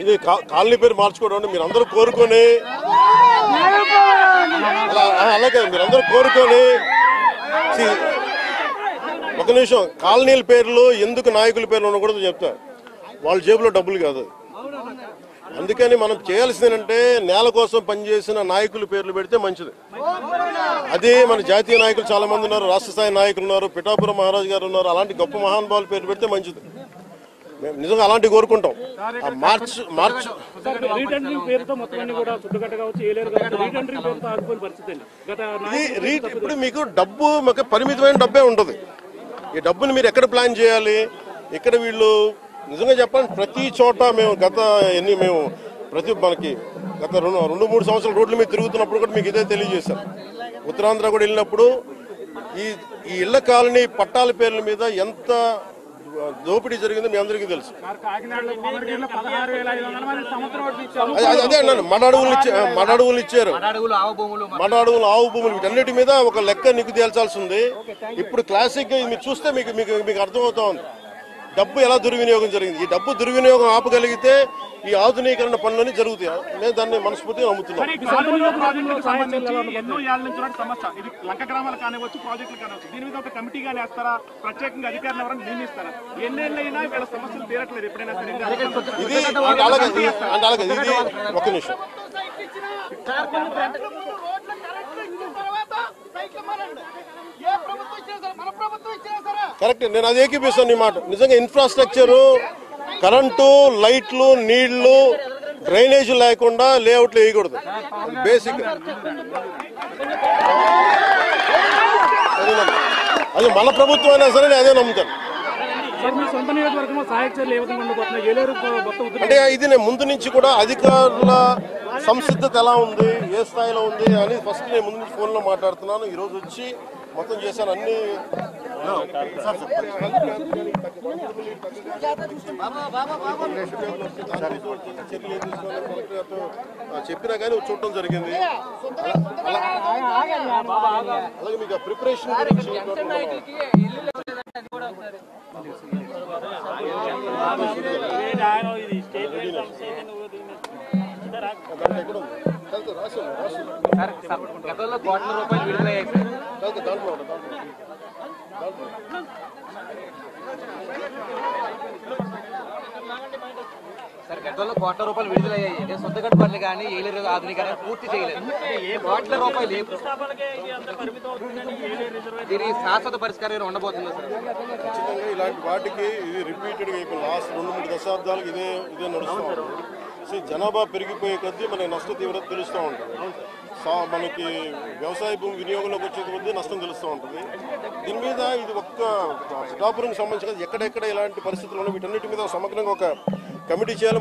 ఇది కాలనీ పేరు మార్చుకోవడం మీరు అందరూ కోరుకొని అలాగే మీరందరూ కోరుకొని ఒక నిమిషం కాలనీల పేర్లు ఎందుకు నాయకుల పేర్లు ఉండకూడదు చెప్తా. వాళ్ళ జేబులో డబ్బులు కాదు. అందుకని మనం చేయాల్సింది ఏంటంటే నేల కోసం పనిచేసిన నాయకుల పేర్లు పెడితే మంచిది. అదే మన జాతీయ నాయకులు చాలా మంది ఉన్నారు, రాష్ట్ర స్థాయి నాయకులు ఉన్నారు, పిఠాపురం మహారాజు గారు ఉన్నారు. అలాంటి గొప్ప మహానుభావుల పేర్లు పెడితే మంచిది. మేము నిజంగా అలాంటివి కోరుకుంటాం. ఇప్పుడు మీకు డబ్బు మాకు పరిమితమైన డబ్బే ఉంటుంది. ఈ డబ్బుని మీరు ఎక్కడ ప్లాన్ చేయాలి? ఇక్కడ వీళ్ళు నిజంగా చెప్పాలంటే ప్రతి చోట మేము మనకి గత 2-3 సంవత్సరాల రోడ్ల మీద తిరుగుతున్నప్పుడు కూడా మీకు ఇదే తెలియజేశాను. ఉత్తరాంధ్ర కూడా వెళ్ళినప్పుడు ఈ ఇళ్ల కాలనీ పట్టాల పేర్ల మీద ఎంత దోపిడీ జరిగిందో మీ అందరికీ తెలుసు. అదే అన్నాను, మడ అడవులు ఇచ్చారు, మడ అడవులు, ఆవు భూములు, వీటన్నిటి మీద ఒక లెక్క నీకు తేల్చాల్సి ఉంది. ఇప్పుడు క్లాసిక్ గా మీరు చూస్తే మీకు అర్థమవుతా ఉంది డబ్బు ఎలా దుర్వినియోగం జరిగింది. ఈ డబ్బు దుర్వినియోగం ఆపగలిగితే ఈ ఆధునీకరణ పనులన్నీ జరుగుతాయి. నేను దాన్ని మనస్ఫూర్తిగా నమ్ముతున్నాను. అలాగే ఇది ఒక నిమిషం కరెక్ట్. నేను అది ఏకీపిస్తాను నీ మాట. నిజంగా ఇన్ఫ్రాస్ట్రక్చరు, కరెంటు, లైట్లు, నీళ్లు, డ్రైనేజ్ లేకుండా లేఅవుట్లు వేయకూడదు. బేసిక్ అది మన ప్రభుత్వం అయినా సరే నేను అదే నమ్ముతాను. అంటే ఇది నేను ముందు నుంచి కూడా అధికారుల సంసిద్ధత ఎలా ఉంది, ఏ స్థాయిలో ఉంది అని ఫస్ట్ నేను ముందు నుంచి ఫోన్లో మాట్లాడుతున్నాను. ఈరోజు వచ్చి మొత్తం చేశాను అన్ని. చెప్పినా కానీ చూడటం జరిగింది. అలాగే మీకు ప్రిపరేషన్ గురించి గతంలో కోట్ల రూపాయలు విడుదలయ్యాయి సార్. గతంలో కోట్ల రూపాయలు విడుదలయ్యాయి. సొంతగట్టు పనులు కానీ ఏలేరు ఆధునీకరణ పూర్తి చేయలేదు. కోట్ల రూపాయలు దీని శాశ్వత పరిష్కారం ఉండబోతుందా సార్? ఖచ్చితంగా ఇలాంటి వాటికి ఇది రిపీటెడ్గా ఇప్పుడు లాస్ట్ 2-3 దశాబ్దాలకు ఇదే నడుస్తూ ఉంటుంది. జనాభా పెరిగిపోయే కొద్దీ మనకి నష్ట తీవ్రత తెలుస్తూ ఉంటుంది. మనకి వ్యవసాయ భూమి వినియోగంలోకి వచ్చే కొద్దీ నష్టం తెలుస్తూ ఉంటుంది. దీని మీద ఇది ఒక్క పిఠాపురంకి సంబంధించిన ఎక్కడెక్కడ ఇలాంటి పరిస్థితులు ఉన్నాయి వీటన్నిటి మీద సమగ్రంగా ఒక కమిటీ చేయాలి.